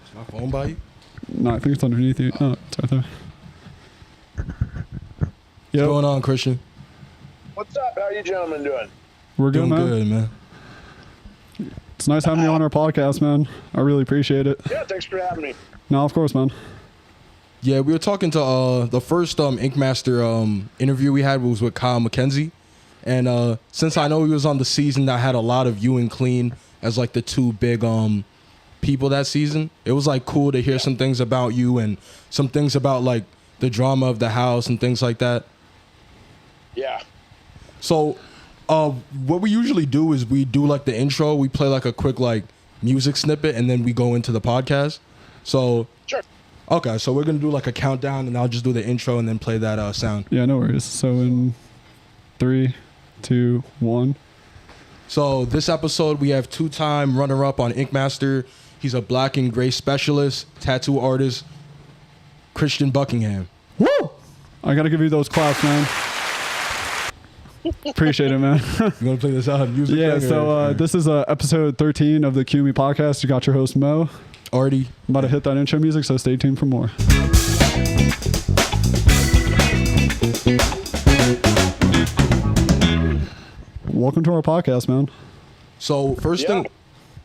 Is my phone by you? No, I think it's underneath you. Oh, it's right there. What's Yep. going on, Christian? What's up? How you gentlemen doing? We're good, Doing man. good, man. It's nice having you on our podcast, man. I really appreciate it. Yeah, thanks for having me. No, of course, man. Yeah, we were talking to the first Ink Master interview we had was with Kyle McKenzie. And since I know he was on the season that had a lot of you and Clean as like the two big people that season, it was like cool to hear some things about you and some things about like the drama of the house and things like that. Yeah. So what we usually do is we do like the intro, we play like a quick like music snippet, and then we go into the podcast. So Sure. okay, so we're gonna do like a countdown, and I'll just do the intro and then play that sound. Yeah, no worries. So in 3, 2, 1. So this episode we have two-time runner-up on Ink Master. He's a black and gray specialist, tattoo artist, Christian Buckingham. Woo! I gotta give you those claps, man. Appreciate it, man. You wanna play this music? Yeah, thing, so or- this is episode 13 of the QME podcast. You got your host, Mo. already. I'm about to hit that intro music, so stay tuned for more. Welcome to our podcast, man. So first Yeah. thing,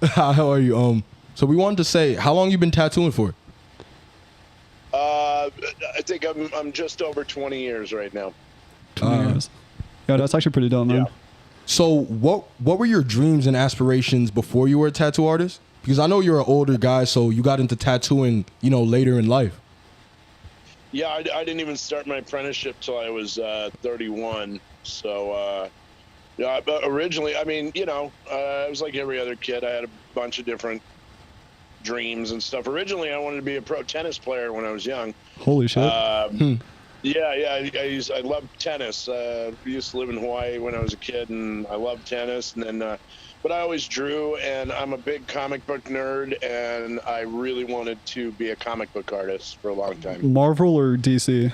how are you? So we wanted to say, how long you been tattooing for? I think I'm just over 20 years right now. 20 years. Yeah, that's actually pretty dope, man. Yeah. So what were your dreams and aspirations before you were a tattoo artist? Because I know you're an older guy, so you got into tattooing, later in life. Yeah, I didn't even start my apprenticeship till I was 31. So, yeah, but originally, I mean, I was like every other kid. I had a bunch of different dreams and stuff. Originally, I wanted to be a pro tennis player when I was young. Holy shit. Yeah. I loved tennis. I used to live in Hawaii when I was a kid, and I loved tennis. And then, but I always drew, and I'm a big comic book nerd, and I really wanted to be a comic book artist for a long time. Marvel or DC?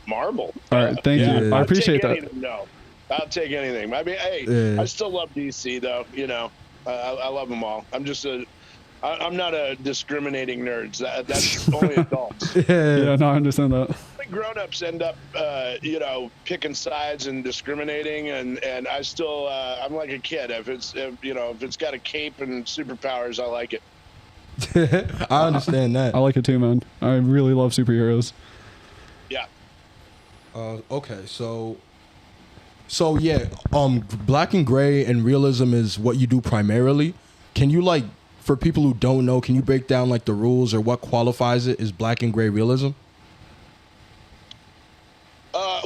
Marvel. All right, thank Yeah. you. I I'll appreciate take that. anything, no, I'll take anything. I mean, hey, Yeah. I still love DC though. I love them all. I'm not a discriminating nerd. That's only adults. Yeah, no, I understand that. Grown-ups end up picking sides and discriminating, and I still I'm like a kid. If it's got a cape and superpowers, I like it. I understand that. I like it too, man. I really love superheroes. Yeah. Okay, so yeah, black and gray and realism is what you do primarily. Can you for people who don't know, can you break down like the rules or what qualifies it as black and gray realism?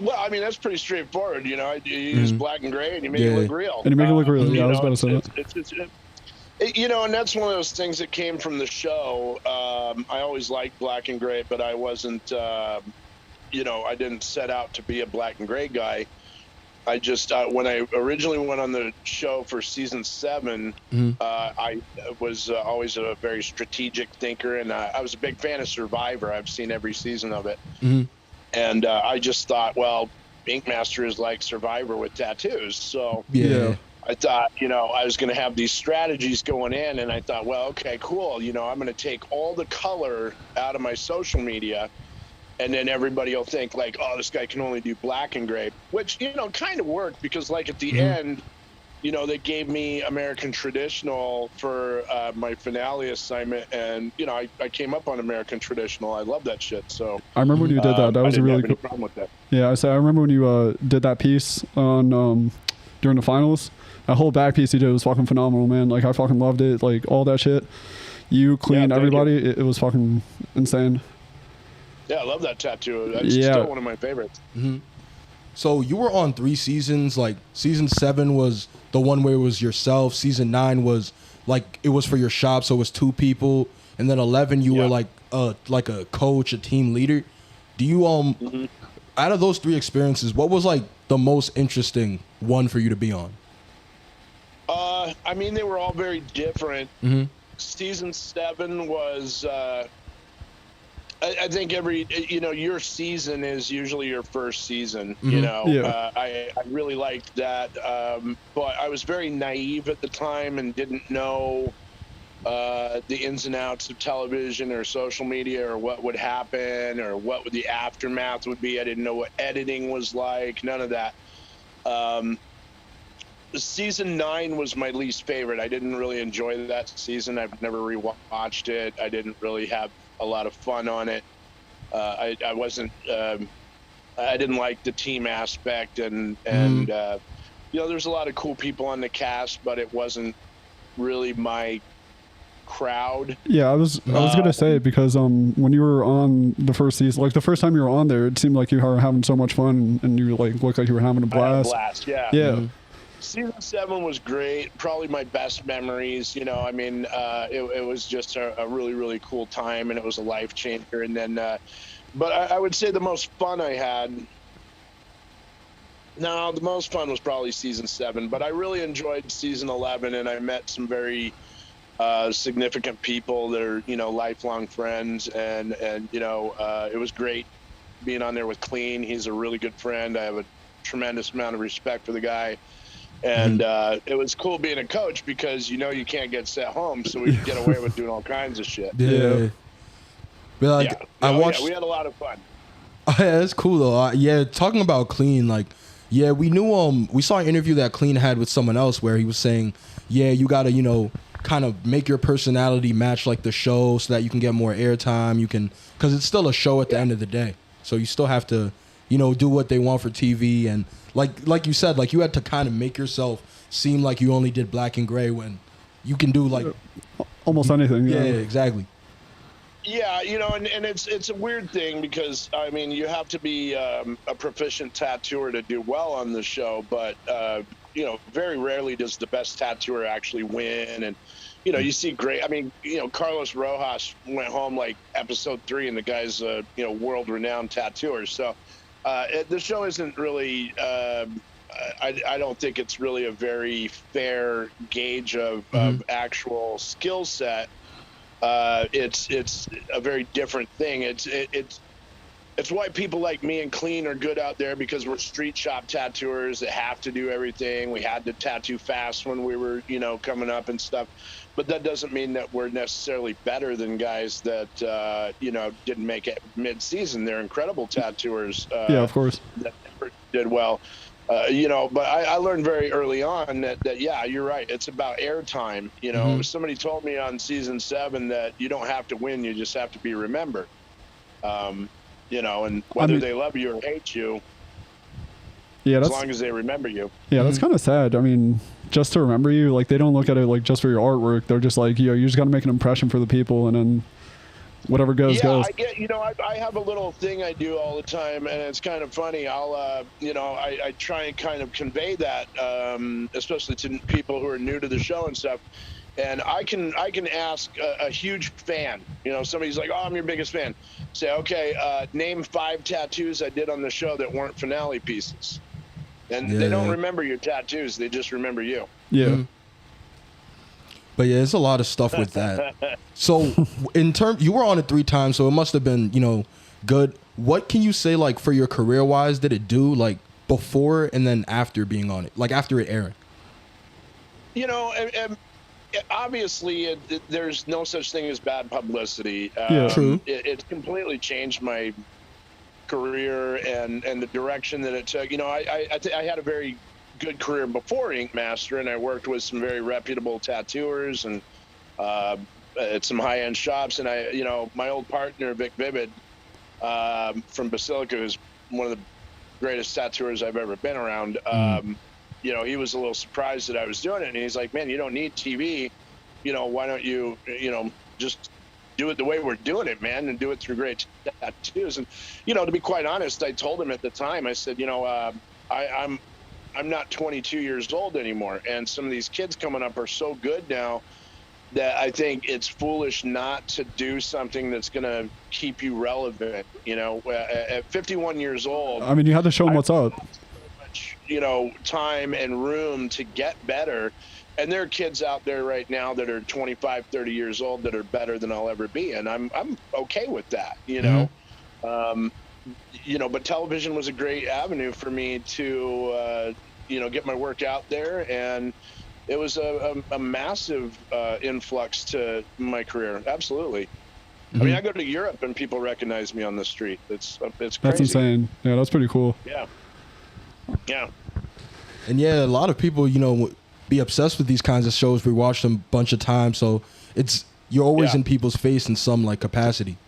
Well, I mean, that's pretty straightforward. You use black and gray and you make it look real. And you make it look real. Yeah, I was about to say that. And that's one of those things that came from the show. I always liked black and gray, but I wasn't, I didn't set out to be a black and gray guy. I just, when I originally went on the show for season 7, I was always a very strategic thinker, and I was a big fan of Survivor. I've seen every season of it. And I just thought, well, Ink Master is like Survivor with tattoos. So Yeah. I thought, I was going to have these strategies going in, and I thought, well, okay, cool. I'm going to take all the color out of my social media, and then everybody will think like, oh, this guy can only do black and gray, which, kind of worked because like at the end, they gave me American Traditional for my finale assignment, and I came up on American Traditional. I love that shit. So I remember when you did that. That was I a didn't really have any cool. problem with that. Yeah, I remember when you did that piece on during the finals. That whole back piece you did was fucking phenomenal, man. Like I fucking loved it. Like all that shit. You cleaned thank everybody. It was fucking insane. Yeah, I love that tattoo. That's Yeah. still one of my favorites. So you were on 3 seasons. Like season 7 was the one where it was yourself. Season 9 was like it was for your shop, so it was 2 people. And then 11 you were like a coach, a team leader. Do you out of those 3 experiences, what was like the most interesting one for you to be on? I mean, they were all very different. Season 7 was I think your season is usually your first season. Yeah. I really liked that, but I was very naive at the time and didn't know the ins and outs of television or social media or what would happen or what would the aftermath would be. I didn't know what editing was like, none of that. Season 9 was my least favorite. I didn't really enjoy that season. I've never rewatched it. I didn't really have a lot of fun on it. I wasn't. I didn't like the team aspect, and you know, there's a lot of cool people on the cast, but it wasn't really my crowd. Yeah, I was gonna say, because when you were on the first season, like the first time you were on there, it seemed like you were having so much fun, and you like looked like you were having a I had a blast. blast, yeah. Yeah. Season 7 was great. Probably my best memories. You know, I mean, it was just a really, really cool time, and it was a life changer. And then, but I would say the most fun I had. No, the most fun was probably season 7, but I really enjoyed season 11, and I met some very significant people that are, you know, lifelong friends, and you know, it was great being on there with Clean. He's a really good friend. I have a tremendous amount of respect for the guy. And it was cool being a coach because, you know, you can't get sent home, so we could get away with doing all kinds of shit. Yeah. But like, Yeah. I watched. We had a lot of fun. Yeah, that's cool though. Yeah, talking about Clean, like, yeah, we knew. We saw an interview that Clean had with someone else where he was saying, yeah, you gotta, you know, kind of make your personality match like the show so that you can get more airtime. You can, because it's still a show at the end of the day, so you still have to, you know, do what they want for TV. And like you said, like you had to kind of make yourself seem like you only did black and gray when you can do like Almost anything. yeah, Yeah. exactly. Yeah, you know, and it's a weird thing because, I mean, you have to be a proficient tattooer to do well on the show, but, you know, very rarely does the best tattooer actually win. And, you know, you see great, I mean, you know, Carlos Rojas went home like episode 3, and the guy's a, you know, world-renowned tattooer. So the show isn't really, I don't think it's really a very fair gauge of actual skill set. It's a very different thing. It's why people like me and Clean are good out there, because we're street shop tattooers that have to do everything. We had to tattoo fast when we were, you know, coming up and stuff. But that doesn't mean that we're necessarily better than guys that, you know, didn't make it mid-season. They're incredible tattooers. Yeah, of course. That did well. You know, but I learned very early on that, yeah, you're right. It's about airtime. You know, somebody told me on season 7 that you don't have to win. You just have to be remembered. You know, and whether they love you or hate you, Yeah, as that's long as they remember you. yeah, that's kind of sad. I mean, just to remember you, like they don't look at it like just for your artwork. They're just like, you know, you just got to make an impression for the people, and then whatever goes Yeah, goes. I get, you know, I have a little thing I do all the time, and it's kind of funny. I'll, you know, I try and kind of convey that, especially to people who are new to the show and stuff. And I can ask a huge fan, you know, somebody's like, oh, I'm your biggest fan. Say, okay, name 5 tattoos I did on the show that weren't finale pieces. And they don't remember your tattoos. They just remember you. Yeah. But yeah, there's a lot of stuff with that. So in terms, you were on it 3 times, so it must have been, you know, good. What can you say, like, for your career wise, did it do, like, before and then after being on it, like after it aired? You know, obviously there's no such thing as bad publicity. Yeah. True. It completely changed my career and the direction that it took. You know, I had a very good career before Ink Master, and I worked with some very reputable tattooers and at some high-end shops. And I, you know, my old partner Vic Vivid from Basilica, who's one of the greatest tattooers I've ever been around. You know, he was a little surprised that I was doing it, and he's like, "Man, you don't need TV. You know, why don't you, you know, just do it the way we're doing it, man, and do it through great tattoos." And, you know, to be quite honest, I told him at the time, I said, you know, I'm not 22 years old anymore, and some of these kids coming up are so good now that I think it's foolish not to do something that's going to keep you relevant. You know, at 51 years old, I mean, you had to show them what's up. much, you know, time and room to get better. And there are kids out there right now that are 25, 30 years old that are better than I'll ever be. And I'm okay with that, you know. You know, but television was a great avenue for me to, you know, get my work out there. And, it was a massive influx to my career. Absolutely. I mean, I go to Europe and people recognize me on the street. It's crazy. That's insane. Yeah, that's pretty cool. Yeah. Yeah. And yeah, a lot of people, you know, be obsessed with these kinds of shows. We watch them a bunch of times, so you're always in people's face in some like capacity.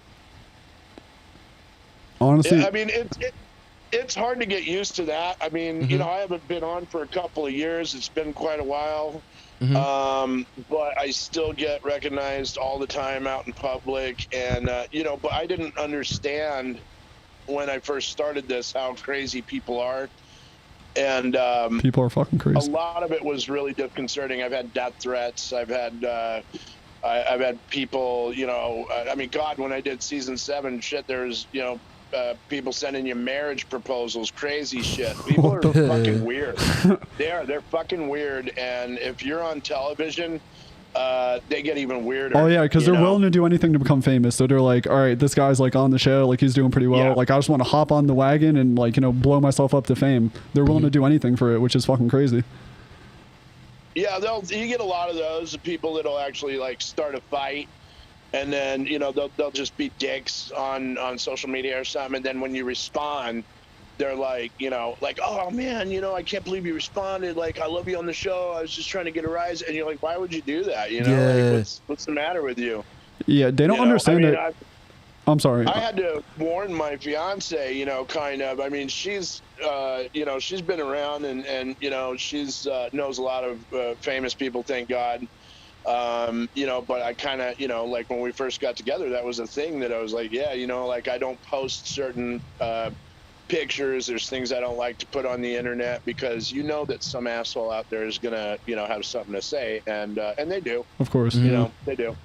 Honestly, yeah, I mean, it's hard to get used to that. I mean, you know, I haven't been on for a couple of years. It's been quite a while. But I still get recognized all the time out in public. And, you know, but I didn't understand when I first started this how crazy people are. And people are fucking crazy. A lot of it was really disconcerting. I've had death threats. I've had people, you know, I mean, God, when I did season 7, shit, there's, you know, people sending you marriage proposals, crazy shit. People are fucking weird. They're fucking weird. And if you're on television, they get even weirder. Oh yeah, because they're willing to do anything to become famous. So they're like, all right, this guy's like on the show, like he's doing pretty well. Yeah. Like I just want to hop on the wagon and like, you know, blow myself up to fame. They're willing to do anything for it, which is fucking crazy. Yeah, you get a lot of those people that'll actually like start a fight. And then, you know, they'll just be dicks on social media or something. And then when you respond, they're like, you know, like, oh, man, you know, I can't believe you responded. Like, I love you on the show. I was just trying to get a rise. And you're like, why would you do that? You know, like, what's the matter with you? Yeah, they don't understand it. I'm sorry. I had to warn my fiance, you know, kind of. I mean, she's, you know, she's been around and you know, she's knows a lot of famous people, thank God. You know, but I kind of, you know, like when we first got together, that was a thing that I was like, yeah, you know, like I don't post certain pictures. There's things I don't like to put on the internet because you know that some asshole out there is gonna, you know, have something to say, and they do. Of course. You know, they do.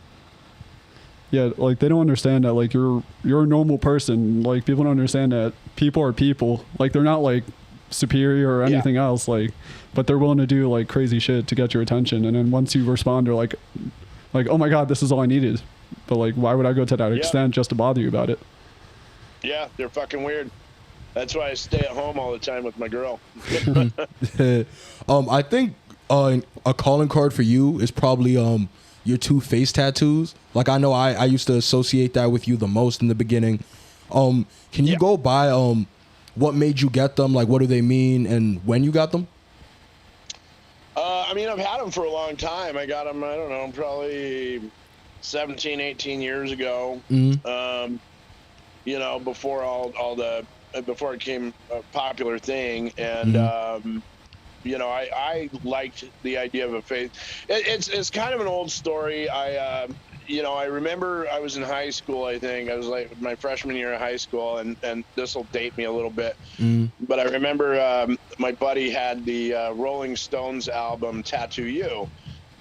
Yeah, like they don't understand that like you're a normal person. Like people don't understand that people are people. Like they're not like superior or anything else, like, but they're willing to do like crazy shit to get your attention. And then once you respond, they're like, oh my God, this is all I needed. But like, why would I go to that extent just to bother you about it? Yeah, they're fucking weird. That's why I stay at home all the time with my girl. I think a calling card for you is probably your 2 face tattoos. Like I know I used to associate that with you the most in the beginning. Can you go by what made you get them? Like, what do they mean and when you got them? I mean, I've had them for a long time. I got them, I don't know, probably 17, 18 years ago. You know, before before it became a popular thing. And, you know, I liked the idea of a face. It's kind of an old story. You know, I remember I was in high school, I think. I was like my freshman year of high school, and this will date me a little bit. But I remember my buddy had the Rolling Stones album, Tattoo You.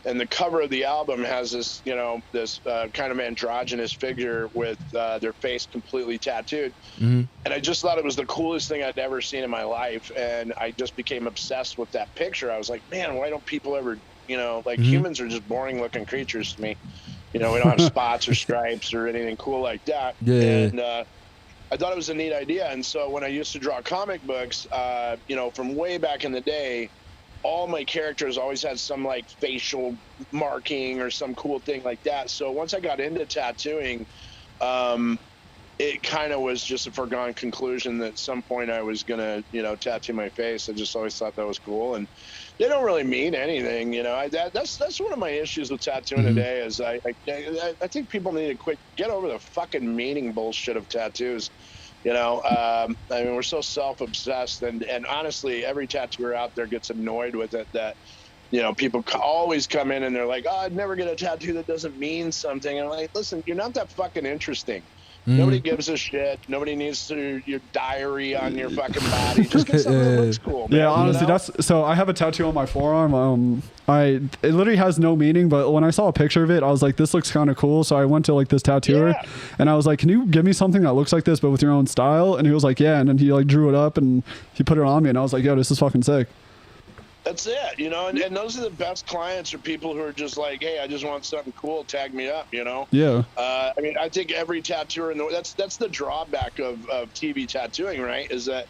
And the cover of the album has this, you know, this kind of androgynous figure with their face completely tattooed. And I just thought it was the coolest thing I'd ever seen in my life. And I just became obsessed with that picture. I was like, man, why don't people ever, you know, like humans are just boring looking creatures to me. You know, we don't have spots or stripes or anything cool like that. And I thought it was a neat idea. And so when I used to draw comic books, you know, from way back in the day, all my characters always had some like facial marking or some cool thing like that. So once I got into tattooing, it kind of was just a foregone conclusion that at some point I was going to, you know, tattoo my face. I just always thought that was cool. And they don't really mean anything, you know. That's one of my issues with tattooing today is I think people need to get over the fucking meaning bullshit of tattoos. You know, I mean, we're so self-obsessed, and honestly, every tattooer out there gets annoyed with it that, you know, people always come in and they're like, oh, I'd never get a tattoo that doesn't mean something. And I'm like, listen, you're not that fucking interesting. Nobody gives a shit. Nobody needs your diary on your fucking body. Just get something that looks cool, man. Yeah, honestly, you know? so I have a tattoo on my forearm. It literally has no meaning, but when I saw a picture of it, I was like, this looks kind of cool. So I went to like this tattooer and I was like, can you give me something that looks like this, but with your own style? And he was like, yeah. And then he like drew it up and he put it on me and I was like, yo, this is fucking sick. That's it, you know, and those are the best clients are people who are just like, hey, I just want something cool, tag me up, you know? Yeah. I mean, I think every tattooer, that's the drawback of TV tattooing, right, is that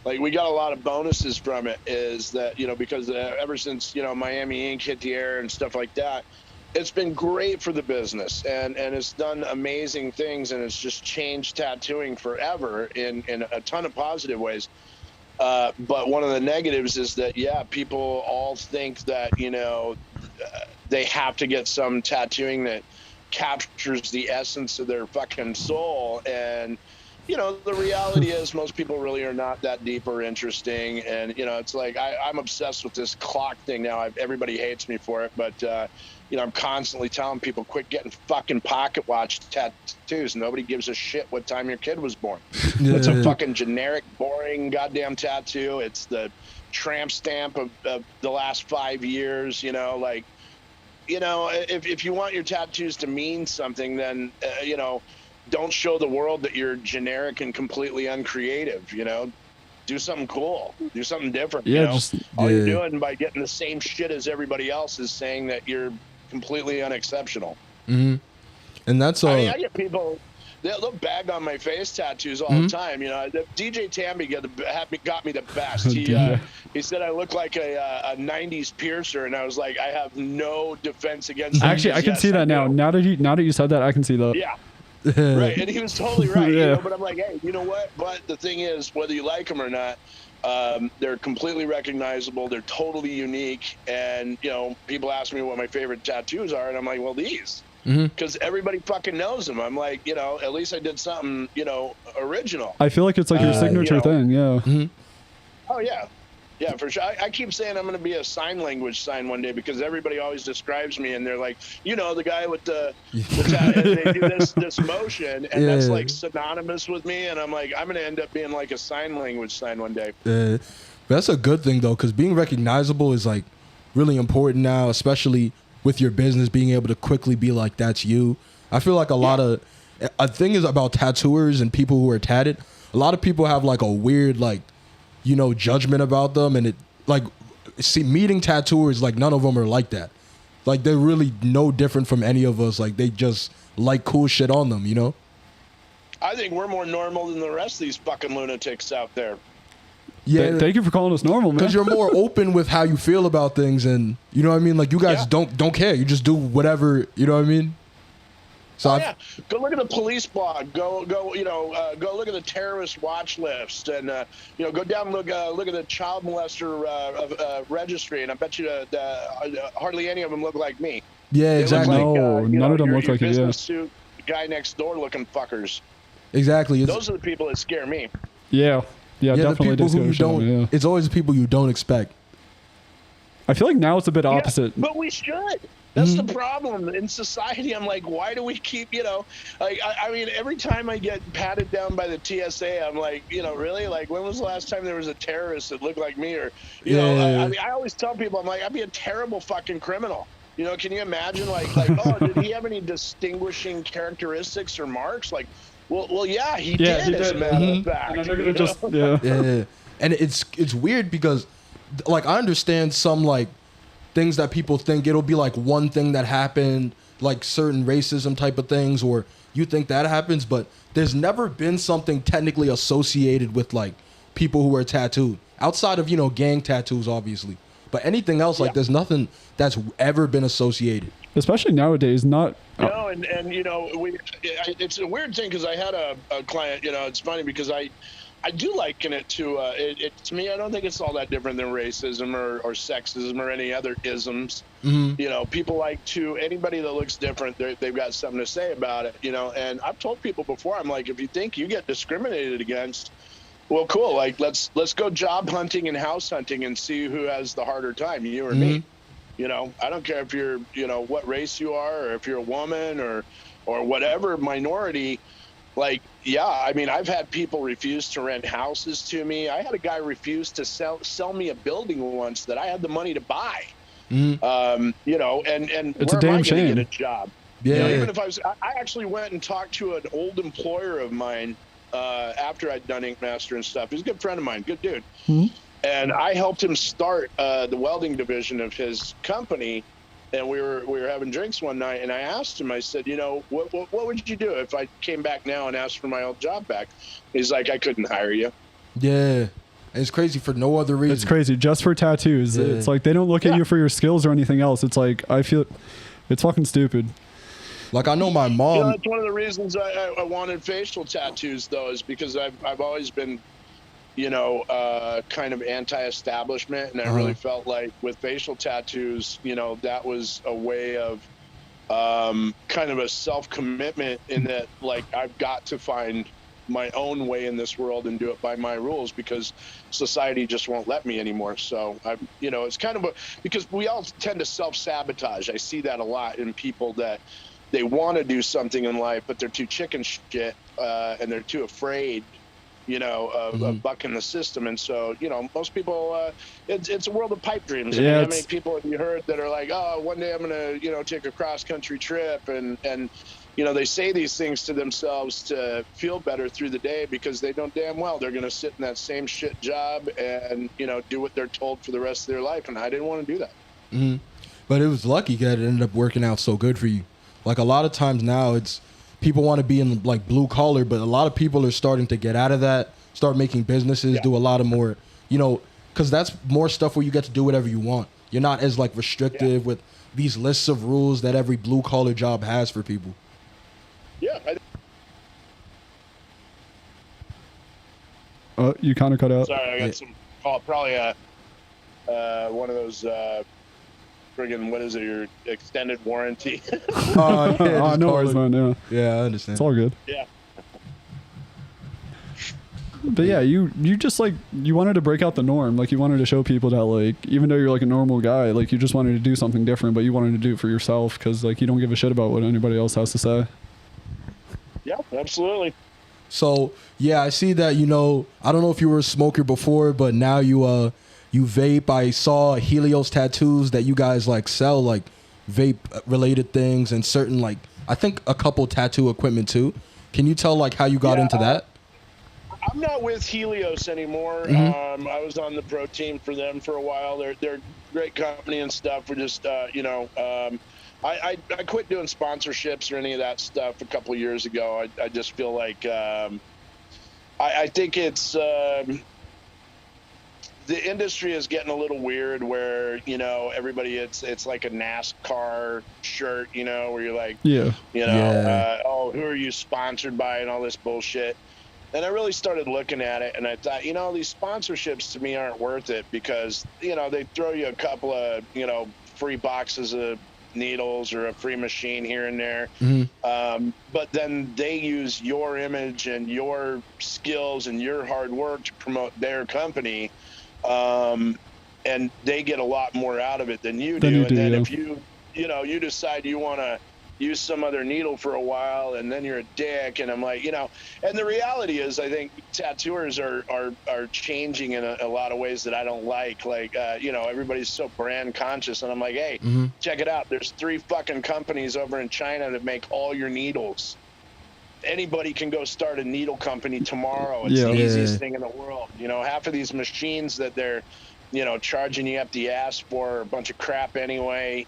like we got a lot of bonuses from it. Is that because ever since Miami Ink hit the air and stuff like that, it's been great for the business, and it's done amazing things, and it's just changed tattooing forever in a ton of positive ways. But one of the negatives is that people all think that they have to get some tattooing that captures the essence of their fucking soul, and the reality is most people really are not that deep or interesting. And it's like I'm obsessed with this clock thing now. Everybody hates me for it, but I'm constantly telling people, quit getting fucking pocket watch tattoos. Nobody gives a shit what time your kid was born. Yeah. It's a fucking generic, boring goddamn tattoo. It's the tramp stamp of the last 5 years. If you want your tattoos to mean something, then don't show the world that you're generic and completely uncreative. Do something cool, do something different. All you're doing by getting the same shit as everybody else is saying that you're completely unexceptional. Mm-hmm. And that's I get people, they'll bag on my face tattoos all the time. DJ Tamby got me the best. He said I look like a 90s piercer, and I was like, I have no defense against that. Actually, I can see that now. Now that you said that, I can see that. Yeah. Right, and he was totally right. But I'm like, hey, you know what? But the thing is, whether you like them or not, they're completely recognizable. They're totally unique. And people ask me what my favorite tattoos are, and I'm like, well, these, because everybody fucking knows them. I'm like, at least I did something, original. I feel like it's like your signature thing. Yeah. Mm-hmm. Oh yeah. Yeah, for sure. I keep saying I'm going to be a sign language sign one day, because everybody always describes me, and they're like, the guy with the and they do this motion, and that's like synonymous with me. And I'm like, I'm going to end up being like a sign language sign one day. That's a good thing though, because being recognizable is like really important now, especially with your business, being able to quickly be like, that's you. I feel like a thing is about tattooers and people who are tatted. A lot of people have like a weird judgment about them, and meeting tattooers, like none of them are like that. Like they're really no different from any of us. Like they just like cool shit on them, I think we're more normal than the rest of these fucking lunatics out there. Yeah. Thank you for calling us normal, man. Because you're more open with how you feel about things, and you know what I mean? Like you guys don't care. You just do whatever, you know what I mean? So go look at the police blog. Go look at the terrorist watch list, and go down and look at the child molester registry, and I bet you hardly any of them look like me. Yeah, exactly. No, none of them look like you. Business suit guy next door looking fuckers. Exactly. Those are the people that scare me. Yeah, definitely. The people who you don't. It's always the people you don't expect. I feel like now it's a bit opposite. But we should. That's the problem in society. I'm like, why do we keep, I mean, every time I get patted down by the TSA, I'm like, really? Like, when was the last time there was a terrorist that looked like me? Or, I mean, I always tell people, I'm like, I'd be a terrible fucking criminal. Can you imagine, oh, did he have any distinguishing characteristics or marks? Like, well, yeah, he did. As a matter of fact. Yeah. And it's weird because, like, I understand some, like, things that people think it'll be like one thing that happened, like certain racism type of things, or you think that happens, but there's never been something technically associated with like people who are tattooed outside of, gang tattoos, obviously. But anything else, like there's nothing that's ever been associated. Especially nowadays, not. No, and it's a weird thing because I had a client, it's funny because I do liken it to to me. I don't think it's all that different than racism or sexism or any other isms. Mm-hmm. People like to anybody that looks different. They've got something to say about it. And I've told people before. I'm like, if you think you get discriminated against, well, cool. Like let's go job hunting and house hunting and see who has the harder time, you or me. I don't care if you're what race you are, or if you're a woman or whatever minority. Like, I mean, I've had people refuse to rent houses to me. I had a guy refuse to sell me a building once that I had the money to buy. Mm-hmm. And it's where a damn am I shame. going to get a job? Yeah. Even if I actually went and talked to an old employer of mine after I'd done Ink Master and stuff. He's a good friend of mine, good dude. Mm-hmm. And I helped him start the welding division of his company. And we were having drinks one night, and I asked him, I said, what would you do if I came back now and asked for my old job back? He's like, I couldn't hire you. Yeah. And it's crazy for no other reason. It's crazy just for tattoos. Yeah. It's like they don't look at you for your skills or anything else. It's like I feel it's fucking stupid. Like I know my mom. That's one of the reasons I wanted facial tattoos, though, is because I've always been, kind of anti-establishment, and I really felt like with facial tattoos, that was a way of kind of a self-commitment in that, like, I've got to find my own way in this world and do it by my rules because society just won't let me anymore. So it's kind of because we all tend to self-sabotage. I see that a lot in people that they want to do something in life, but they're too chicken shit and they're too afraid, of bucking the system. And so, most people, it's a world of pipe dreams. I mean, how many people have you heard that are like, oh, one day I'm going to, take a cross country trip and they say these things to themselves to feel better through the day because they know damn well they're going to sit in that same shit job and, do what they're told for the rest of their life. And I didn't want to do that. Mm-hmm. But it was lucky that it ended up working out so good for you. Like a lot of times now it's people want to be in like blue collar, but a lot of people are starting to get out of that, start making businesses, do a lot of more, because that's more stuff where you get to do whatever you want. You're not as like restrictive with these lists of rules that every blue collar job has for people. Yeah. You kind of cut out. Sorry, I got some call. Probably one of those friggin' what is it? Your extended warranty. Oh, yeah, no worries, man. Yeah. Yeah, I understand. It's all good. Yeah. But yeah, you just like you wanted to break out the norm. Like you wanted to show people that like even though you're like a normal guy, like you just wanted to do something different, but you wanted to do it for yourself because like you don't give a shit about what anybody else has to say. Yeah, absolutely. So yeah, I see that. I don't know if you were a smoker before, but now you vape. I saw Helios Tattoos that you guys like sell like vape related things and certain like I think a couple tattoo equipment too. Can you tell like how you got into that? I'm not with Helios anymore. I was on the pro team for them for a while. They're a great company and stuff. We're just I quit doing sponsorships or any of that stuff a couple of years ago. I just feel like I think it's the industry is getting a little weird where everybody it's like a NASCAR shirt where you're like oh, who are you sponsored by and all this bullshit. And I really started looking at it and I thought these sponsorships to me aren't worth it because they throw you a couple of free boxes of needles or a free machine here and there. But then they use your image and your skills and your hard work to promote their company. And they get a lot more out of it than you do. And then if you decide you want to use some other needle for a while and then you're a dick. And I'm like, and the reality is I think tattooers are changing in a lot of ways that I don't like. Like, everybody's so brand conscious and I'm like, hey, check it out. There's 3 fucking companies over in China that make all your needles. Anybody can go start a needle company tomorrow. It's the easiest thing in the world. Half of these machines that they're, charging you up the ass for a bunch of crap anyway,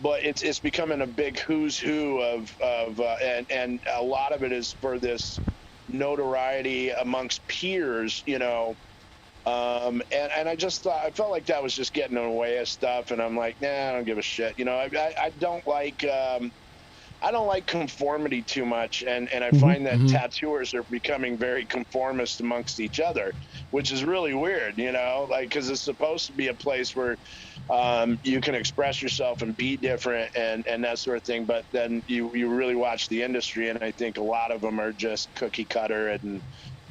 but it's becoming a big who's who of and a lot of it is for this notoriety amongst peers, and I just thought I felt like that was just getting in the way of stuff, and I'm like, nah, I don't give a shit. I don't like I don't like conformity too much, and I find that tattooers are becoming very conformist amongst each other, which is really weird, because it's supposed to be a place where you can express yourself and be different and that sort of thing. But then you really watch the industry, and I think a lot of them are just cookie cutter and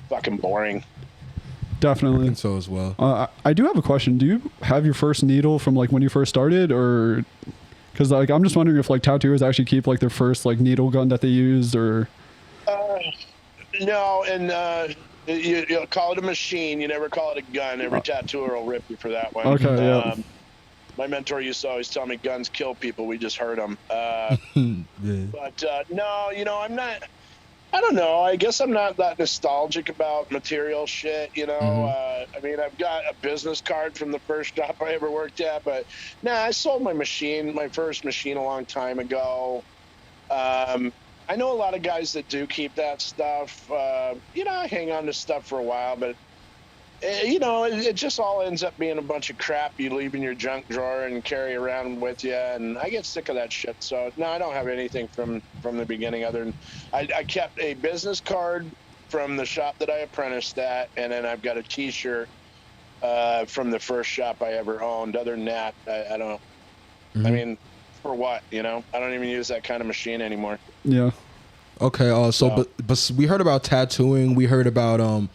fucking boring. Definitely. I think so as well. I do have a question. Do you have your first needle from like when you first started, or because like I'm just wondering if like tattooers actually keep like their first like needle gun that they used, or no, and you call it a machine. You never call it a gun. Every tattooer will rip you for that one. Okay. Yeah. My mentor used to always tell me guns kill people. We just hurt them. But no, I'm not. I don't know. I guess I'm not that nostalgic about material shit. I mean, I've got a business card from the first job I ever worked at, but I sold my first machine a long time ago. I know a lot of guys that do keep that stuff. I hang on to stuff for a while, but You know, it just all ends up being a bunch of crap you leave in your junk drawer and carry around with you. And I get sick of that shit. So no, I don't have anything from the beginning other than I kept a business card from the shop that I apprenticed at, and then I've got a T-shirt from the first shop I ever owned. Other than that, I don't. I mean, for what? You know, I don't even use that kind of machine anymore. Yeah. Okay, but we heard about tattooing. We heard about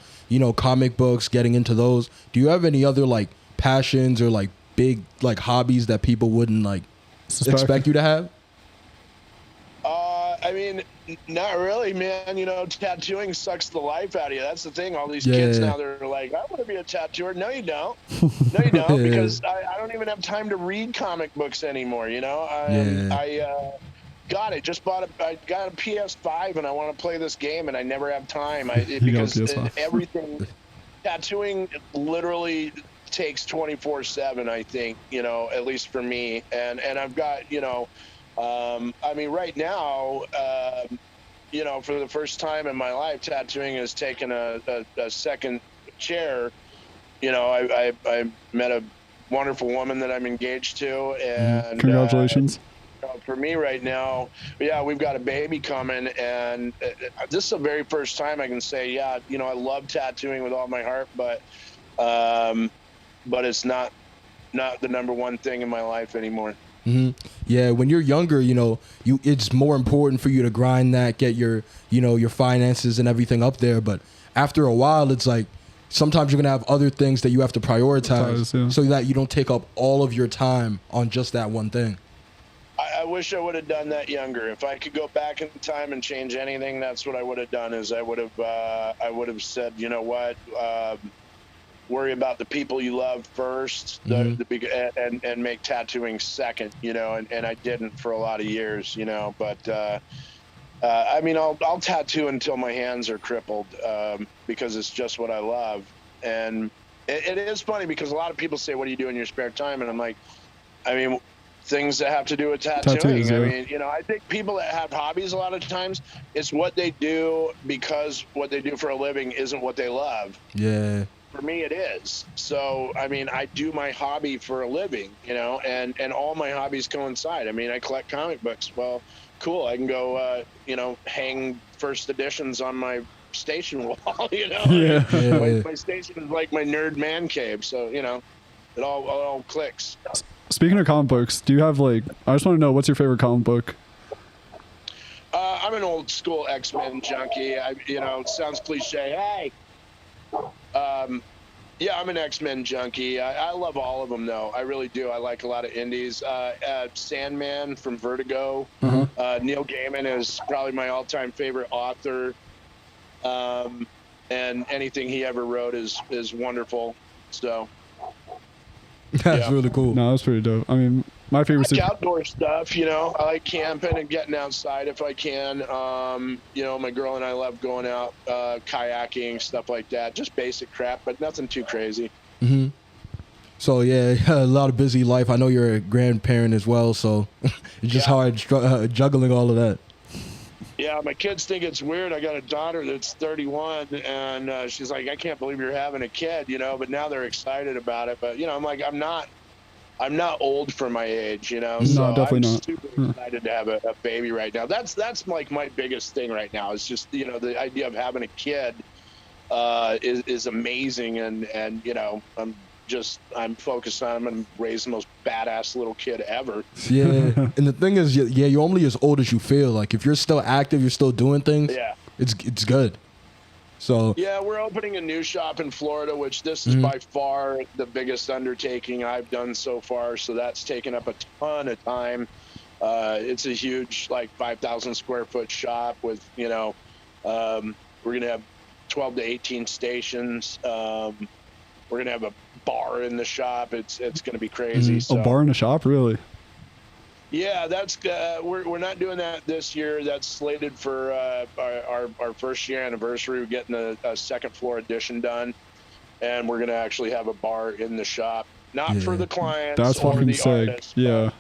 comic books, getting into those. Do you have any other like passions or like big like hobbies that people wouldn't like expect you to have? I mean, not really, man. You know, tattooing sucks the life out of you. That's the thing. All these kids now, they're like, I want to be a tattooer. No, you don't. No, you don't, because I don't even have time to read comic books anymore. You know, I got it. I got a PS5 and I want to play this game and I never have time. Because everything, tattooing literally takes 24/7. I think, you know, at least for me. And I've got, you know. I mean, right now, you know, for the first time in my life, tattooing has taken a second chair. You know, I met a wonderful woman that I'm engaged to, and congratulations. For me right now, yeah, we've got a baby coming, and this is the very first time I can say, yeah, you know, I love tattooing with all my heart, but it's not the number one thing in my life anymore. Mm-hmm. Yeah, when you're younger, you know, it's more important for you to grind that, get your, you know, your finances and everything up there. But after a while, it's like sometimes you're gonna have other things that you have to prioritize, so that you don't take up all of your time on just that one thing. I wish I would have done that younger. If I could go back in time and change anything, that's what I would have done. Is I would have said, you know what. Worry about the people you love first, and make tattooing second, you know, and I didn't for a lot of years, you know, but I mean, I'll tattoo until my hands are crippled, because it's just what I love. And it is funny because a lot of people say, what do you do in your spare time? And I'm like, I mean, things that have to do with tattooing. Tattoos, yeah. I mean, you know, I think people that have hobbies a lot of times, it's what they do because what they do for a living isn't what they love. Yeah. For me, it is. So, I mean, I do my hobby for a living, you know, and all my hobbies coincide. I mean, I collect comic books. Well, cool. I can go, you know, hang first editions on my station wall, you know. Yeah. My station is like my nerd man cave. So, you know, it all clicks. Speaking of comic books, do you have like, I just want to know, what's your favorite comic book? I'm an old school X-Men junkie. You know, it sounds cliche. Hey. Yeah, I'm an X-Men junkie. I love all of them, though. I really do. I like a lot of indies. Sandman from Vertigo. Neil Gaiman is probably my all-time favorite author. And anything he ever wrote is wonderful. So that's really cool. No, that's pretty dope. I mean, my favorite. I like outdoor stuff, you know. I like camping and getting outside if I can. You know, my girl and I love going out, kayaking, stuff like that. Just basic crap, but nothing too crazy. Mm-hmm. So yeah, a lot of busy life. I know you're a grandparent as well, so it's just hard juggling all of that. Yeah, my kids think it's weird. I got a daughter that's 31, and she's like, I can't believe you're having a kid, you know. But now they're excited about it. But you know, I'm like, I'm not old for my age, you know. No, so definitely I'm not. super excited to have a baby right now. That's like my biggest thing right now. It's just, you know, the idea of having a kid is amazing, and you know, I'm focused on. I'm gonna raise the most badass little kid ever. Yeah, and the thing is, yeah, you're only as old as you feel. Like if you're still active, you're still doing things. Yeah, it's good. So yeah, we're opening a new shop in Florida, which this is by far the biggest undertaking I've done so far. So that's taken up a ton of time. It's a huge, like 5,000 square foot shop with, you know, we're gonna have 12 to 18 stations. We're gonna have a bar in the shop. It's gonna be crazy. So. A bar in a shop, really? Yeah, that's we're not doing that this year. That's slated for our first year anniversary. We're getting a second floor addition done, and we're gonna actually have a bar in the shop, not for the clients. That's or fucking the sick. artists, yeah.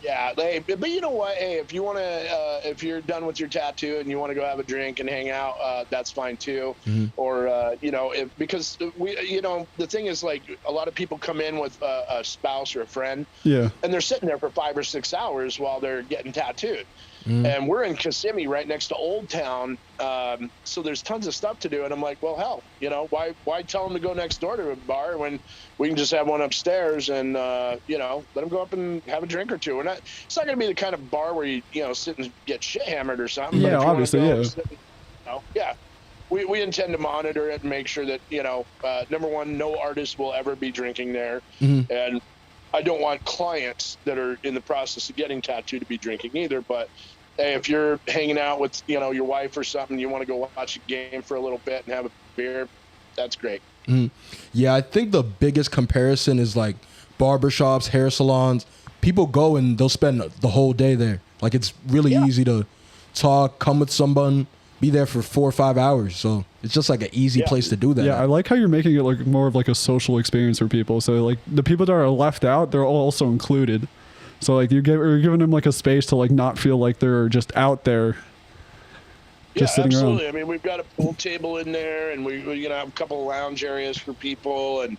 Yeah, hey, but you know what? Hey, if you want to, if you're done with your tattoo and you want to go have a drink and hang out, that's fine too. Hmm. Or you know, because we, you know, the thing is, like, a lot of people come in with a spouse or a friend, Yeah. and they're sitting there for 5 or 6 hours while they're getting tattooed. Hmm. And we're in Kissimmee, right next to Old Town, so there's tons of stuff to do. And I'm like, well, hell, you know, why tell them to go next door to a bar when we can just have one upstairs and you know, let them go up and have a drink or two. It's not going to be the kind of bar where you know, sit and get shit hammered or something. Yeah, but if you wanna obviously, go yeah. and sit, you know, yeah. We intend to monitor it and make sure that, you know, number one, no artist will ever be drinking there. Hmm. And I don't want clients that are in the process of getting tattooed to be drinking either. But hey, if you're hanging out with, you know, your wife or something, you want to go watch a game for a little bit and have a beer, that's great. Yeah, I think the biggest comparison is like barbershops, hair salons. People go and they'll spend the whole day there. Like, it's really Yeah. easy to talk, come with someone, be there for 4 or 5 hours. So it's just like an easy Yeah. place to do that. Yeah, I like how you're making it like more of like a social experience for people. So like the people that are left out, they're all also included. So like you're giving them like a space to like not feel like they're just out there. Just Yeah, sitting around. absolutely. I mean, we've got a pool table in there, and we you know, have a couple of lounge areas for people, and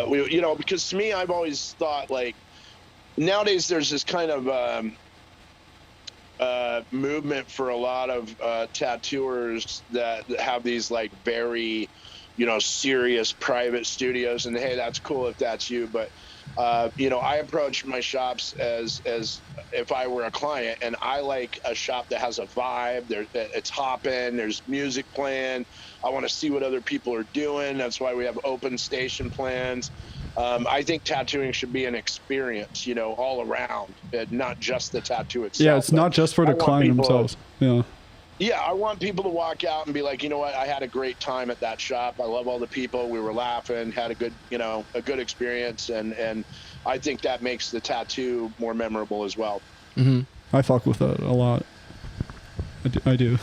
we, you know, because to me, I've always thought, like, nowadays there's this kind of movement for a lot of tattooers that have these like very, you know, serious private studios, and hey, that's cool if that's you, but you know, I approach my shops as if I were a client, and I like a shop that has a vibe. It's hopping. There's music playing. I want to see what other people are doing. That's why we have open station plans. I think tattooing should be an experience, you know, all around, and not just the tattoo itself. Yeah, it's not just for I the want client people- themselves. Yeah. Yeah, I want people to walk out and be like, you know what, I had a great time at that shop. I love all the people. We were laughing, had a good, you know, a good experience, and I think that makes the tattoo more memorable as well. I fuck with that a lot. I do.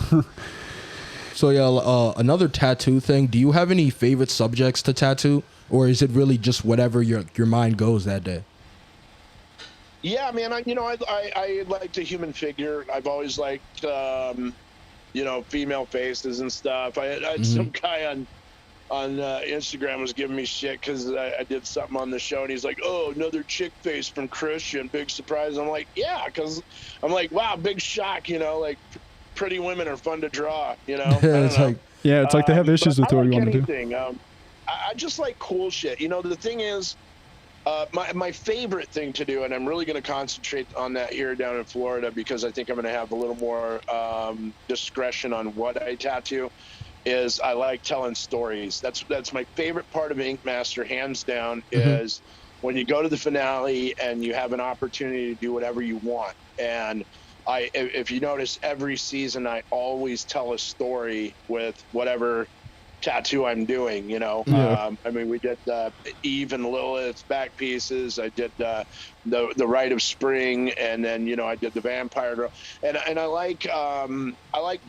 So yeah, another tattoo thing. Do you have any favorite subjects to tattoo, or is it really just whatever your mind goes that day? Yeah, man, I like the human figure. I've always liked, you know, female faces and stuff. I had some guy on Instagram was giving me shit because I did something on the show, and he's like, "Oh, another chick face from Christian, big surprise." I'm like, "Yeah," because I'm like, "Wow, big shock," you know, like pretty women are fun to draw, you know. I don't It's know. like, Yeah, it's like they have issues but with I what you like want to do. anything. I just like cool shit. You know, the thing is, my favorite thing to do, and I'm really going to concentrate on that here down in Florida because I think I'm going to have a little more discretion on what I tattoo, is I like telling stories. That's my favorite part of Ink Master, hands down, is when you go to the finale and you have an opportunity to do whatever you want. And if you notice, every season I always tell a story with whatever tattoo I'm doing, you know. Yeah. I mean, we did Eve and Lilith's back pieces. I did the Rite of Spring, and then, you know, I did the Vampire Girl, and I like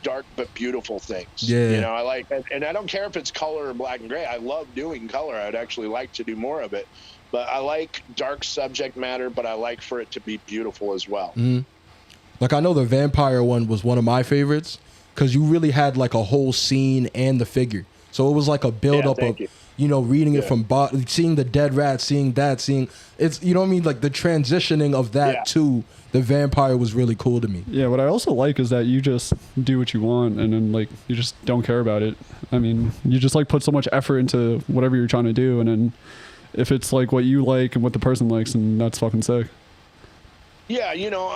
dark but beautiful things. Yeah. You know, I like, and I don't care if it's color or black and gray. I love doing color. I'd actually like to do more of it, but I like dark subject matter, but I like for it to be beautiful as well. like, I know the vampire one was one of my favorites because you really had like a whole scene and the figure. So it was like a build up thank of, you. know, reading it Yeah. from seeing the dead rat, seeing it's, you know what I mean? Like the transitioning of that Yeah. to the vampire was really cool to me. Yeah, what I also like is that you just do what you want and then like you just don't care about it. I mean, you just like put so much effort into whatever you're trying to do, and then if it's like what you like and what the person likes, and that's fucking sick. Yeah, you know,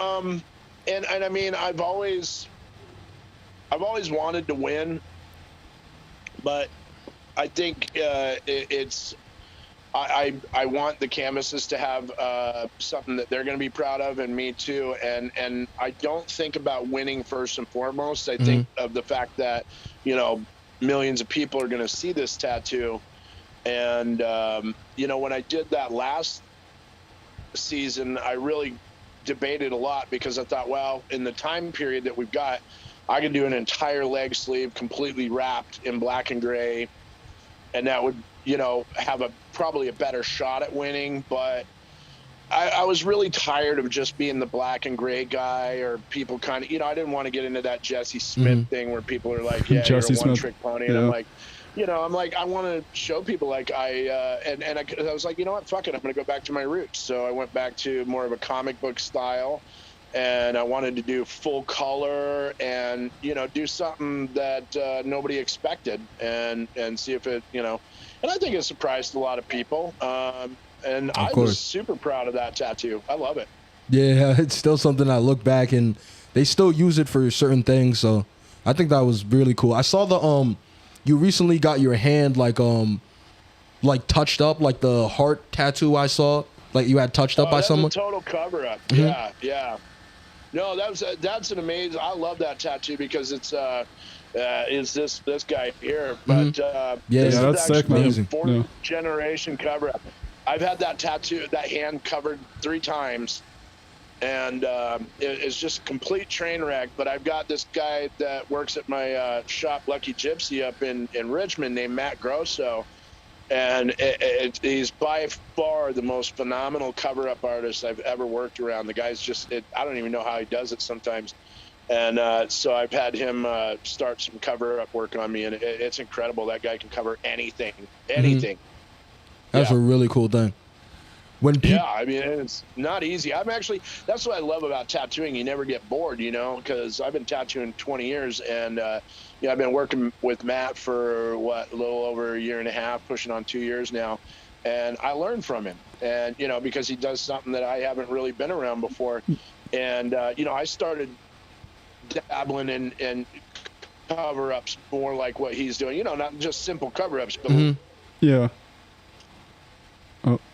and I mean, I've always wanted to win, but I think I want the canvases to have something that they're going to be proud of, and me too. And I don't think about winning first and foremost. I think of the fact that, you know, millions of people are going to see this tattoo. And, you know, when I did that last season, I really debated a lot because I thought, well, in the time period that we've got, I could do an entire leg sleeve completely wrapped in black and gray, and that would, you know, have probably a better shot at winning. But I was really tired of just being the black and gray guy, or people kind of, I didn't want to get into that Jesse Smith thing where people are like, yeah, Jesse you're a one Smith. trick pony. And I'm like, I want to show people like I was like, you know what, fuck it, I'm going to go back to my roots. So I went back to more of a comic book style, and I wanted to do full color and, do something that nobody expected, and see if it, and I think it surprised a lot of people. And I was super proud of that tattoo. I love it. Yeah, it's still something I look back and they still use it for certain things. So I think that was really cool. I saw you recently got your hand like touched up, like the heart tattoo I saw, like you had touched up by someone. A total cover up. Mm-hmm. Yeah. No, that's an amazing. I love that tattoo because it's this guy here, but that's sick, man. Amazing. Fourth generation cover up. I've had that tattoo, that hand covered 3 times, and it's just a complete train wreck. But I've got this guy that works at my shop, Lucky Gypsy, up in Richmond, named Matt Grosso, and he's by far the most phenomenal cover-up artist I've ever worked around. The guy's just, I don't even know how he does it sometimes. And so I've had him start some cover-up work on me, and it's incredible. That guy can cover anything. Mm-hmm. That's a really cool thing. I mean, it's not easy. That's what I love about tattooing. You never get bored, because I've been tattooing 20 years, and I've been working with Matt for a little over a year and a half, pushing on 2 years now. And I learned from him, and, because he does something that I haven't really been around before. And, I started dabbling in cover-ups more like what he's doing, not just simple cover-ups, but yeah.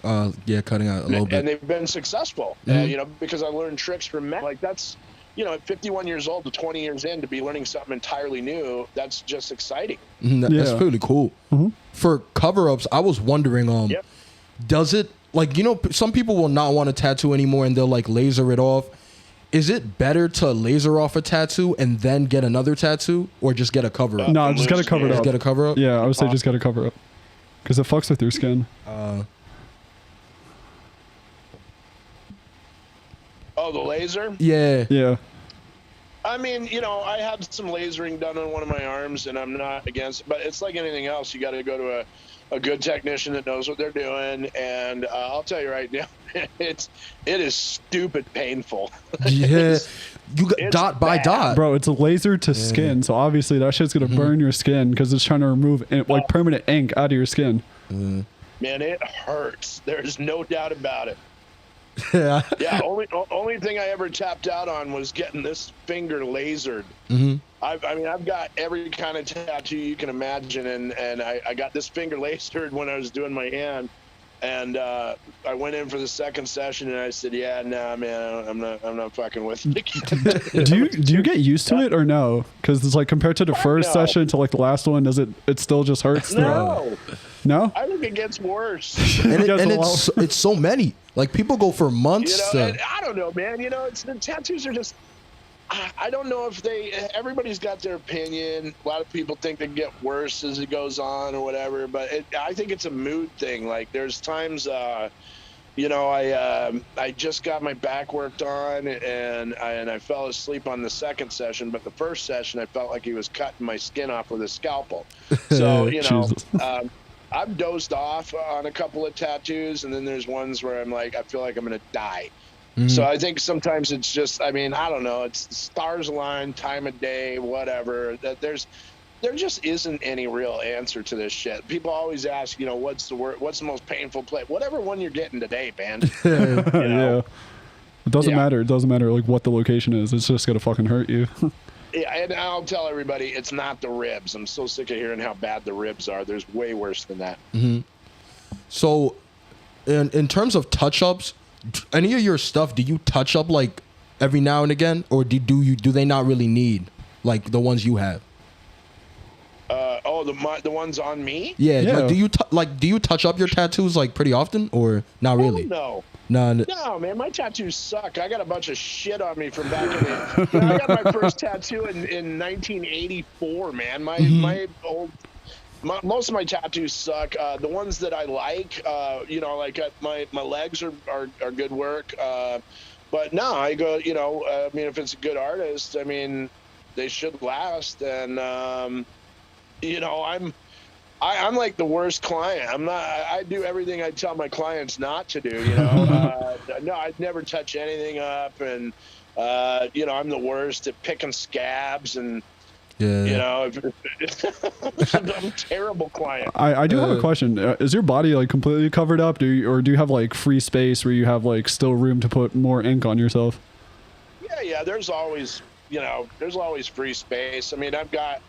Cutting out a little bit. And they've been successful, because I learned tricks from Matt. Like, that's, at 51 years old to 20 years in, to be learning something entirely new, that's just exciting. That's really cool. Mm-hmm. For cover-ups, I was wondering, does it, like, some people will not want a tattoo anymore and they'll, like, laser it off. Is it better to laser off a tattoo and then get another tattoo, or just get a cover-up? No, just get a cover-up. Just get a cover-up? Yeah, I would say just get a cover-up. Because it fucks with your skin. Oh, the laser? Yeah. I mean, I had some lasering done on one of my arms, and I'm not against it, but it's like anything else. You got to go to a good technician that knows what they're doing, and I'll tell you right now, it is stupid painful. Yeah. You got dot by dot. Bro, it's a laser to skin, so obviously that shit's going to burn your skin because it's trying to remove permanent ink out of your skin. Man, it hurts. There's no doubt about it. Yeah. Only thing I ever tapped out on was getting this finger lasered. Mm-hmm. I've got every kind of tattoo you can imagine, and I got this finger lasered when I was doing my hand, and I went in for the second session, and I said, nah, man, I'm not fucking with it. do you get used to it or no? Because it's like compared to the first session to like the last one, it still just hurts? No? I think it gets worse. and it's so many. Like, people go for months. And I don't know, man. The tattoos are just, I don't know if everybody's got their opinion. A lot of people think they get worse as it goes on or whatever, but I think it's a mood thing. Like, there's times, I just got my back worked on, and I fell asleep on the second session, but the first session I felt like he was cutting my skin off with a scalpel. So, I've dozed off on a couple of tattoos, and then there's ones where I'm like, I feel like I'm going to die. Mm-hmm. So I think sometimes it's just, I don't know, it's the stars align, time of day, whatever. There just isn't any real answer to this shit. People always ask, what's the most painful play? Whatever one you're getting today, man. Yeah. It doesn't matter. It doesn't matter like what the location is. It's just going to fucking hurt you. Yeah, and I'll tell everybody, it's not the ribs. I'm so sick of hearing how bad the ribs are. There's way worse than that. Mm-hmm. So, in terms of touch-ups, any of your stuff, do you touch up like every now and again, or do they not really need like the ones you have? The ones on me? Yeah. Like, do you touch up your tattoos like pretty often, or not really? No. No, man, my tattoos suck. I got a bunch of shit on me from back in the I got my first tattoo in 1984, man. My old most of my tattoos suck. The ones that I like, like my legs are good work. But no, I go, I mean, if it's a good artist, I mean, they should last. And, I'm like the worst client. I do everything I tell my clients not to do, no, I'd never touch anything up. And, I'm the worst at picking scabs and, Yeah. I'm a terrible client. I do have a question. Is your body like completely covered up? Do you have like free space where you have like still room to put more ink on yourself? Yeah. There's always free space. I mean, I've got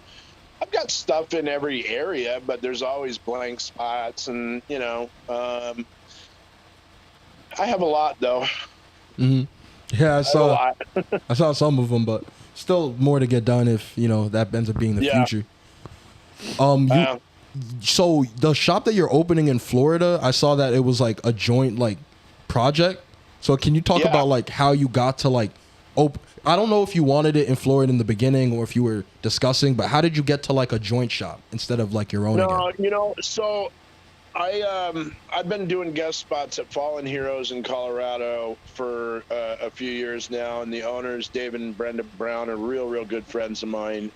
stuff in every area, but there's always blank spots, and I have a lot though. Mm-hmm. Yeah, I saw some of them, but still more to get done if that ends up being the future. So the shop that you're opening in Florida, I saw that it was like a joint like project. So can you talk about like how you got to like I don't know if you wanted it in Florida in the beginning or if you were discussing, but how did you get to like a joint shop instead of like your own again? So I've been doing guest spots at Fallen Heroes in Colorado for a few years now, and the owners, David and Brenda Brown, are real good friends of mine.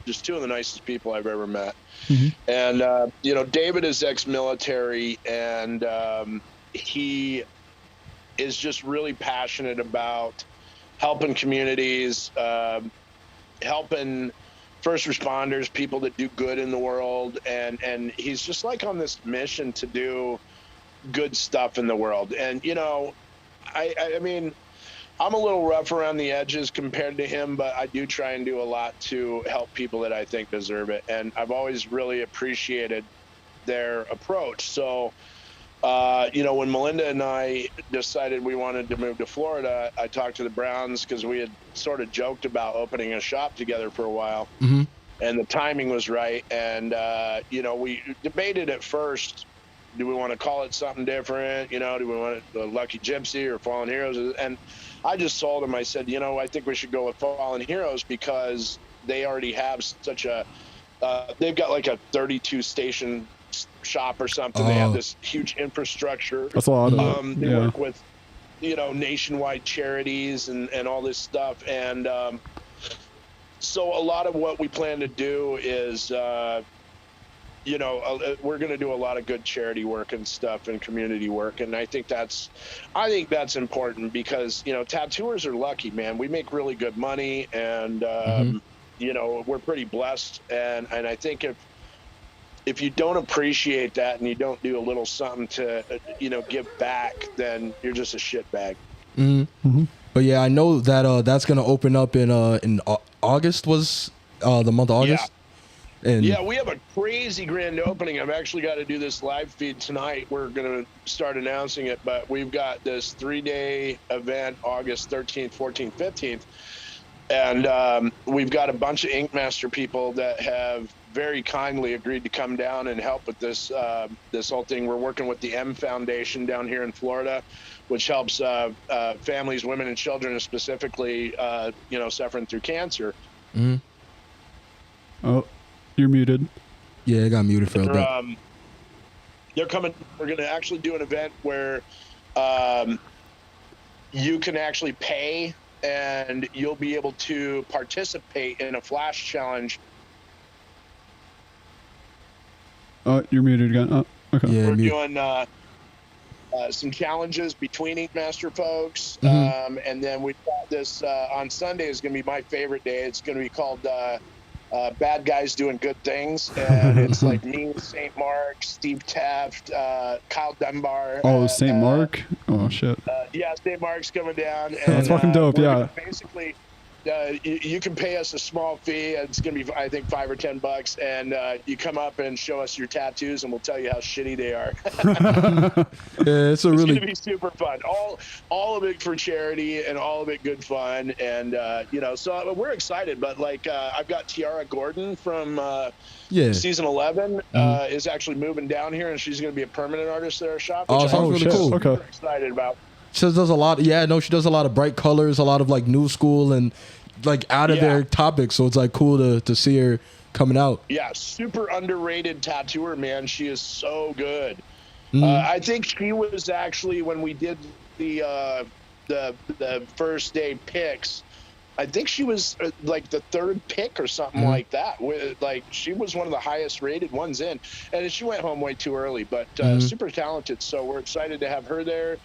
Just two of the nicest people I've ever met. Mm-hmm. And David is ex-military, and he is just really passionate about helping communities, helping first responders, people that do good in the world, and he's just like on this mission to do good stuff in the world. And I mean, I'm a little rough around the edges compared to him, but I do try and do a lot to help people that I think deserve it, and I've always really appreciated their approach. So when Melinda and I decided we wanted to move to Florida, I talked to the Browns because we had sort of joked about opening a shop together for a while. Mm-hmm. And the timing was right. And, we debated at first, do we want to call it something different? Do we want it Lucky Gypsy or Fallen Heroes? And I just told him, I said, I think we should go with Fallen Heroes because they already have they've got like a 32 station shop or something. They have this huge infrastructure. That's a lot. They work with nationwide charities and all this stuff, and so a lot of what we plan to do is we're going to do a lot of good charity work and stuff and community work, and I think that's important because tattooers are lucky, man. We make really good money, and we're pretty blessed, and I think if you don't appreciate that and you don't do a little something to, give back, then you're just a shitbag. Mm-hmm. Mm-hmm. But yeah, I know that that's gonna open up in August. Was the month of August? Yeah. And we have a crazy grand opening. I've actually got to do this live feed tonight. We're gonna start announcing it, but we've got this 3-day event, August 13th, 14th, 15th, and we've got a bunch of Ink Master people that have very kindly agreed to come down and help with this whole thing. We're working with the M Foundation down here in Florida, which helps families, women, and children, specifically, suffering through cancer. Mm-hmm. Oh, you're muted. Yeah, I got muted for a bit. They're coming. We're going to actually do an event where you can actually pay, and you'll be able to participate in a flash challenge. Oh, you're muted again. Oh, okay. Yeah, we're doing some challenges between Ink Master folks. And then we've got this on Sunday is going to be my favorite day. It's going to be called Bad Guys Doing Good Things. And it's like me, St. Mark, Steve Taft, Kyle Dunbar. Oh, St. Mark? Oh, shit. Yeah, St. Mark's coming down. And, that's fucking dope, yeah. Basically, you can pay us a small fee. It's going to be, I think, $5 or $10, and you come up and show us your tattoos, and we'll tell you how shitty they are. Yeah, it's going to be super fun. All of it for charity, and all of it good fun, and so we're excited. But I've got Tiara Gordon from season 11 is actually moving down here, and she's going to be a permanent artist at our shop. Which sounds really cool. Okay. Excited about. She does a lot. Yeah, no, she does a lot of bright colors, a lot of like new school and like out of their topics. So it's like cool to see her coming out. Yeah, super underrated tattooer, man. She is so good. Mhm. I think she was actually, when we did the first day picks, I think she was like the third pick or something like that. Like, she was one of the highest rated ones in, and she went home way too early, but super talented. So we're excited to have her there.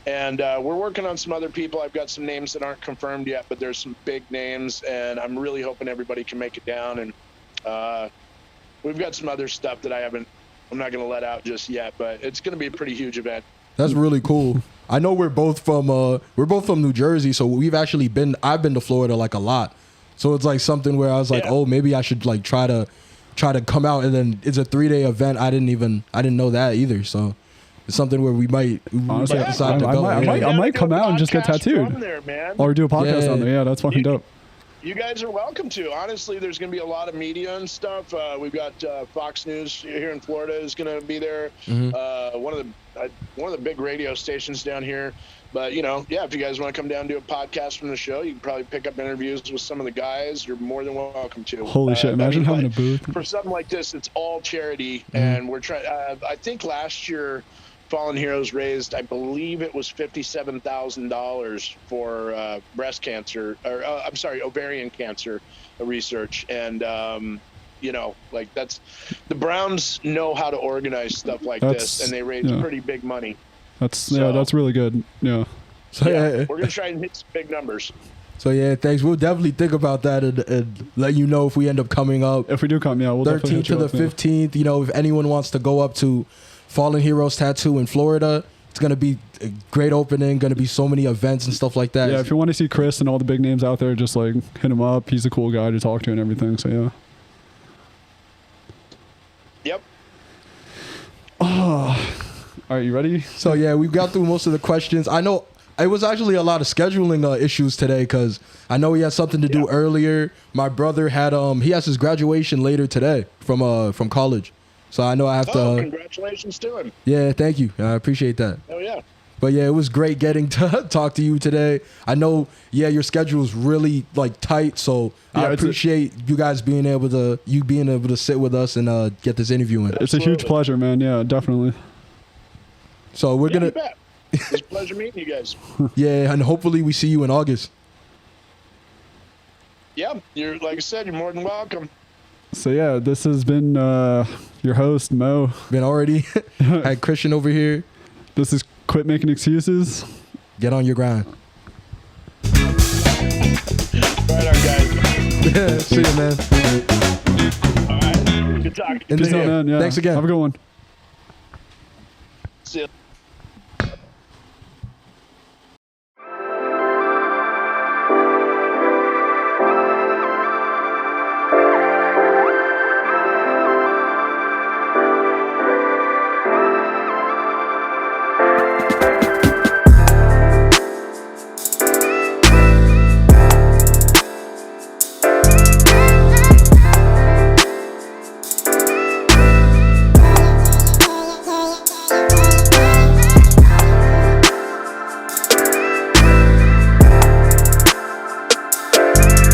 And we're working on some other people. I've got some names that aren't confirmed yet, but there's some big names, and I'm really hoping everybody can make it down. And we've got some other stuff that I'm not going to let out just yet, but it's going to be a pretty huge event. That's really cool. I know we're both from New Jersey, so I've been to Florida like a lot. So it's like something where I was like, oh, maybe I should like try to come out, and then it's a 3-day event. I didn't know that either. So it's something where we might Honestly, decide to go. I might come out and just get tattooed. From there, man. Or do a podcast on there. Yeah, that's fucking dope. You guys are welcome to. Honestly, there's going to be a lot of media and stuff. We've got Fox News here in Florida is going to be there. One of the big radio stations down here. But, you know, yeah, if you guys want to come down and do a podcast from the show, you can probably pick up interviews with some of the guys. You're more than welcome to. Holy shit, imagine having a booth. For something like this, it's all charity. And we're trying, I think last year, Fallen Heroes raised, I believe it was $57,000 for breast cancer, or I'm sorry, ovarian cancer research. And, you know, like the Browns know how to organize stuff like this, and they raise pretty big money. That's really good. Yeah. So we're going to try and hit some big numbers. So yeah, thanks. We'll definitely think about that and let you know if we end up coming up. If we do come, yeah, we'll 13th to the 15th. You know, if anyone wants to go up to Fallen Heroes Tattoo in Florida, it's gonna be a great opening. Gonna be so many events and stuff like that. Yeah, if you want to see Chris and all the big names out there, just like hit him up. He's a cool guy to talk to and everything. So yeah. Yep. Oh, all right, you ready? So yeah, we've got through most of the questions. I know it was actually a lot of scheduling issues today because I know he had something to do earlier. My brother had he has his graduation later today from college. So I know I have to. Congratulations to him. Yeah, thank you. I appreciate that. Oh yeah. But yeah, it was great getting to talk to you today. I know, your schedule is really like tight, so I appreciate you guys being able to sit with us and get this interview in. It's a huge pleasure, man. Yeah, definitely. So we're gonna. You bet. It's a pleasure meeting you guys. Yeah, and hopefully we see you in August. Yeah, you're like I said, you're more than welcome. So yeah, this has been your host Mo. Been already had Christian over here. This is Quit Making Excuses. Get on your grind. Right on, guys. See you, man. All right. Good talking. In the Peace out, air. man. Yeah. Thanks again. Have a good one. See you.